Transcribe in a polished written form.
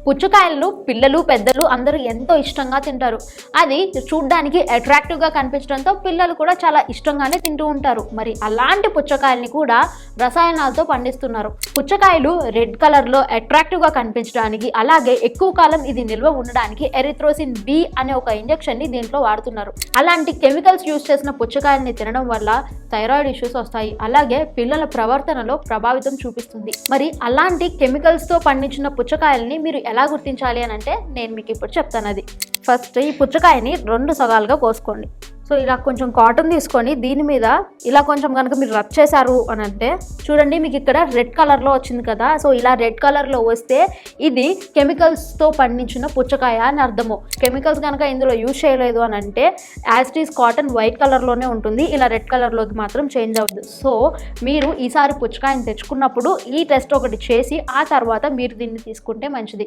పుచ్చకాయలను పిల్లలు పెద్దలు అందరూ ఎంతో ఇష్టంగా తింటారు. అది చూడ్డానికి అట్రాక్టివ్గా కనిపించడంతో పిల్లలు కూడా చాలా ఇష్టంగానే తింటూ ఉంటారు. మరి అలాంటి పుచ్చకాయల్ని కూడా రసాయనాలతో పండిస్తున్నారు. పుచ్చకాయలు రెడ్ కలర్లో అట్రాక్టివ్గా కనిపించడానికి, అలాగే ఎక్కువ కాలం ఇది నిల్వ ఉండడానికి ఎరిథ్రోసిన్ బి అనే ఒక ఇంజెక్షన్ని దీంట్లో వాడుతున్నారు. అలాంటి కెమికల్స్ యూజ్ చేసిన పుచ్చకాయల్ని తినడం వల్ల థైరాయిడ్ ఇష్యూస్ వస్తాయి, అలాగే పిల్లల ప్రవర్తనలో ప్రభావితం చూపిస్తుంది. మరి అలాంటి కెమికల్స్తో పండించిన పుచ్చకాయల్ని మీరు ఎలా గుర్తించాలి అని అంటే నేను మీకు ఇప్పుడు చెప్తాను. అది ఫస్ట్ ఈ పుచ్చకాయని 2 సగాలుగా కోసుకోండి. సో ఇలా కొంచెం కాటన్ తీసుకొని దీని మీద ఇలా కొంచెం కనుక మీరు రబ్ చేశారు అని అంటే చూడండి, మీకు ఇక్కడ రెడ్ కలర్లో వచ్చింది కదా. సో ఇలా రెడ్ కలర్లో వస్తే ఇది కెమికల్స్తో పండించిన పుచ్చకాయ అని అర్థము. కెమికల్స్ కనుక ఇందులో యూజ్ చేయలేదు అని అంటే as it is cotton white కలర్లోనే ఉంటుంది, ఇలా రెడ్ కలర్లోకి మాత్రం చేంజ్ అవ్వదు. సో మీరు ఈసారి పుచ్చకాయని తెచ్చుకున్నప్పుడు ఈ టెస్ట్ ఒకటి చేసి ఆ తర్వాత మీరు దీన్ని తీసుకుంటే మంచిది.